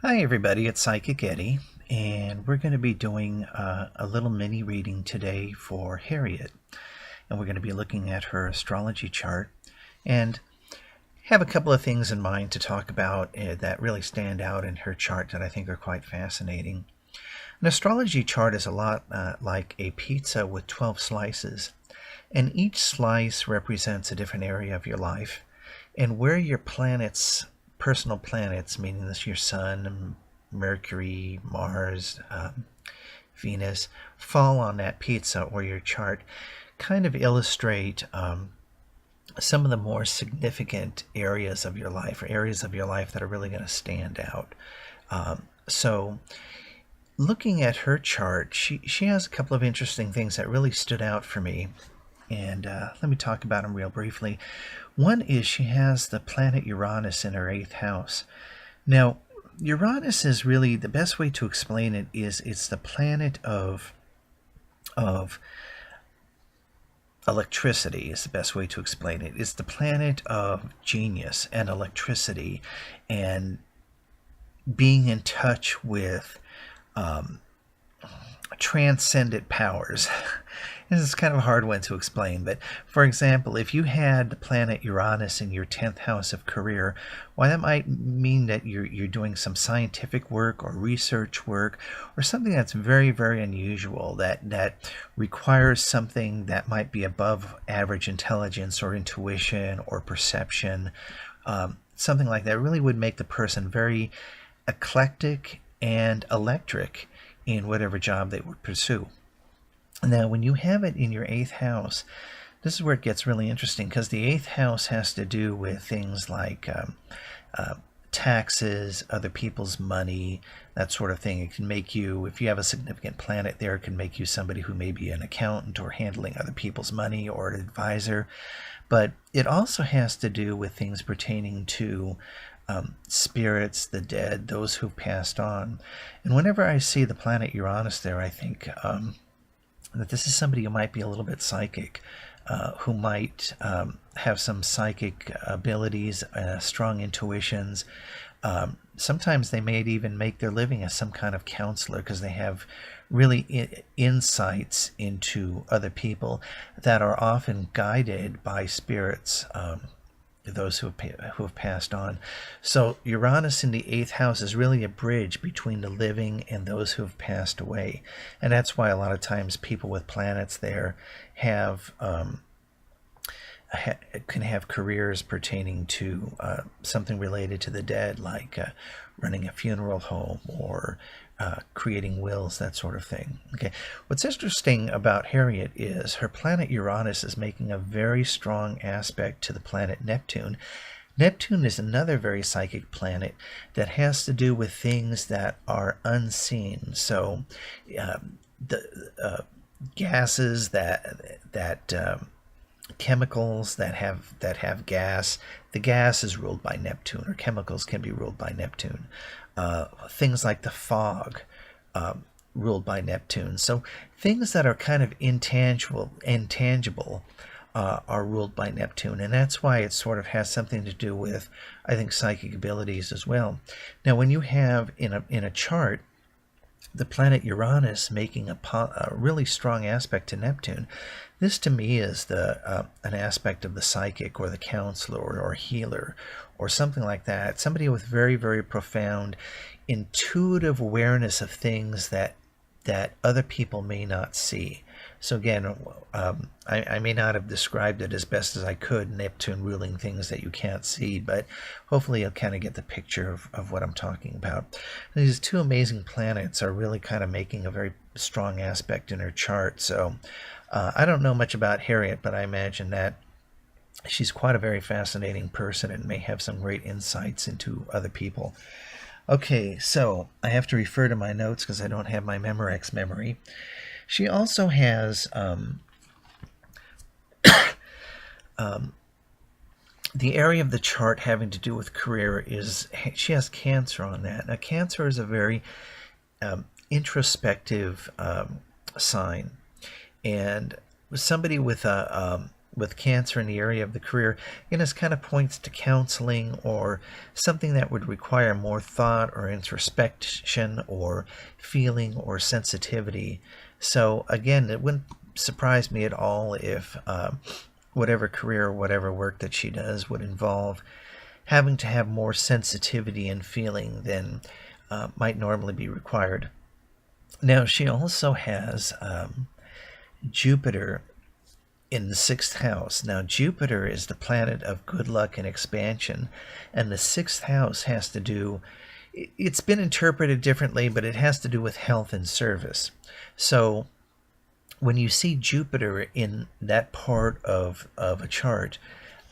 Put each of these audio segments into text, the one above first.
Hi everybody, it's Psychic Eddie, and we're going to be doing a little mini reading today for Harriet. And we're going to be looking at her astrology chart and have a couple of things in mind to talk about that really stand out in her chart that I think are quite fascinating. An astrology chart is a lot like a pizza with 12 slices, and each slice represents a different area of your life, and where your planets, personal planets, meaning this your sun, Mercury, Mars, Venus, fall on that pizza or your chart, kind of illustrate some of the more significant areas of your life, or areas of your life that are really going to stand out. So looking at her chart, she has a couple of interesting things that really stood out for me. And let me talk about them real briefly. One is she has the planet Uranus in her 8th house. Now, Uranus is really, the best way to explain it is it's the planet of electricity is the best way to explain it. It's the planet of genius and electricity and being in touch with transcendent powers. This is kind of a hard one to explain, but for example, if you had the planet Uranus in your 10th house of career, why that might mean that you're doing some scientific work or research work or something that's very, very unusual, that requires something that might be above average intelligence or intuition or perception. Something like that really would make the person very eclectic and electric in whatever job they would pursue. Now, when you have it in your 8th house, this is where it gets really interesting, because the 8th house has to do with things like taxes, other people's money, that sort of thing. It can make you, if you have a significant planet there, it can make you somebody who may be an accountant or handling other people's money or an advisor. But it also has to do with things pertaining to spirits, the dead, those who've passed on. And whenever I see the planet Uranus there, I think that this is somebody who might be a little bit psychic, who might have some psychic abilities, strong intuitions. Sometimes they may even make their living as some kind of counselor, because they have really insights into other people that are often guided by spirits, those who have passed on. So Uranus in the 8th house is really a bridge between the living and those who have passed away. And that's why a lot of times people with planets there have can have careers pertaining to something related to the dead, like running a funeral home or creating wills, that sort of thing. Okay, what's interesting about Harriet is her planet Uranus is making a very strong aspect to the planet Neptune. Neptune is another very psychic planet that has to do with things that are unseen. So the gases that chemicals that have gas. The gas is ruled by Neptune, or chemicals can be ruled by Neptune. Things like the fog, ruled by Neptune. So things that are kind of intangible are ruled by Neptune, and that's why it sort of has something to do with, I think, psychic abilities as well. Now, when you have in a chart the planet Uranus making a really strong aspect to Neptune, this to me is an aspect of the psychic or the counselor or healer or something like that. Somebody with very, very profound intuitive awareness of things that other people may not see. So again, I may not have described it as best as I could, Neptune ruling things that you can't see, but hopefully you'll kind of get the picture of what I'm talking about. These two amazing planets are really kind of making a very strong aspect in her chart. So I don't know much about Harriet, but I imagine that she's quite a very fascinating person and may have some great insights into other people. Okay, so I have to refer to my notes because I don't have my Memorex memory. She also has the area of the chart having to do with career is, she has Cancer on that. Now, Cancer is a very introspective sign, and somebody with with Cancer in the area of the career, this kind of points to counseling or something that would require more thought or introspection or feeling or sensitivity. So again, it wouldn't surprise me at all if whatever career or whatever work that she does would involve having to have more sensitivity and feeling than might normally be required. Now, she also has Jupiter in the sixth house. Now, Jupiter is the planet of good luck and expansion, and the sixth house has to do, it's been interpreted differently, but it has to do with health and service. So when you see Jupiter in that part of a chart,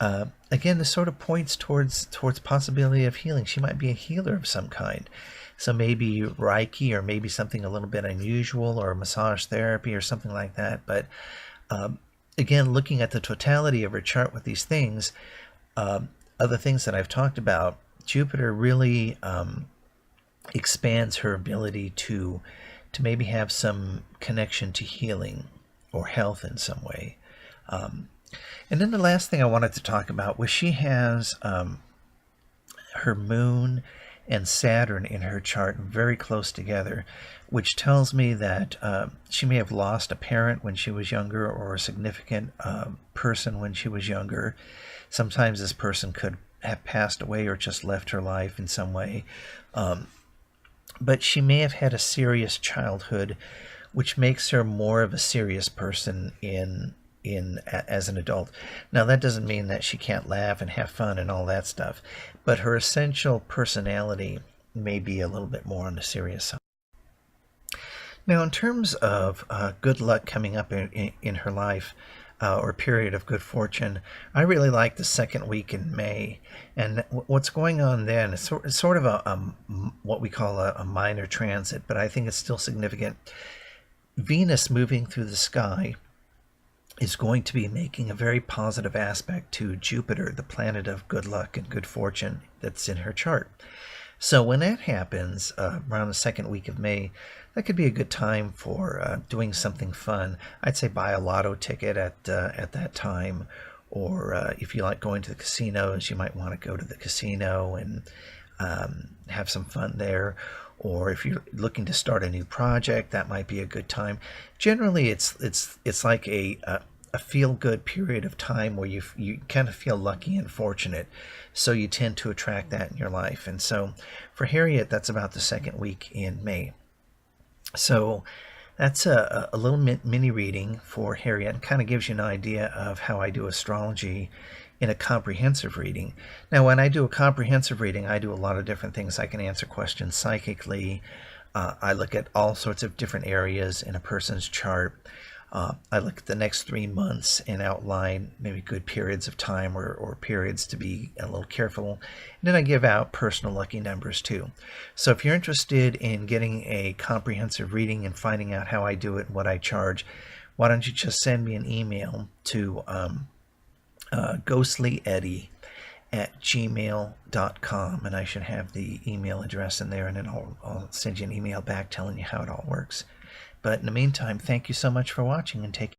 again, this sort of points towards possibility of healing. She might be a healer of some kind. So maybe Reiki, or maybe something a little bit unusual, or massage therapy or something like that. But again, looking at the totality of her chart with these things, other things that I've talked about, Jupiter really expands her ability to maybe have some connection to healing or health in some way. And then the last thing I wanted to talk about was she has her moon and Saturn in her chart very close together, which tells me that she may have lost a parent when she was younger, or a significant person when she was younger. Sometimes this person could have passed away or just left her life in some way. But she may have had a serious childhood, which makes her more of a serious person as an adult. Now, that doesn't mean that she can't laugh and have fun and all that stuff, but her essential personality may be a little bit more on the serious side. Now, in terms of good luck coming up in her life, or period of good fortune, I really like the second week in May. And what's going on then is sort of what we call a minor transit, but I think it's still significant. Venus moving through the sky is going to be making a very positive aspect to Jupiter, the planet of good luck and good fortune that's in her chart. So when that happens, around the second week of May, that could be a good time for doing something fun. I'd say buy a lotto ticket at that time, or if you like going to the casinos, you might want to go to the casino and have some fun there. Or if you're looking to start a new project, that might be a good time. Generally, it's like a feel-good period of time where you kind of feel lucky and fortunate, so you tend to attract that in your life. And so for Harriet, that's about the second week in May. So that's a little mini reading for Harriet, and kind of gives you an idea of how I do astrology in a comprehensive reading. Now, when I do a comprehensive reading, I do a lot of different things. I can answer questions psychically. I look at all sorts of different areas in a person's chart. I look at the next 3 months and outline maybe good periods of time or periods to be a little careful. And then I give out personal lucky numbers too. So if you're interested in getting a comprehensive reading and finding out how I do it and what I charge, why don't you just send me an email to ghostlyeddy@gmail.com, and I should have the email address in there, and then I'll send you an email back telling you how it all works. But in the meantime, thank you so much for watching, and take care.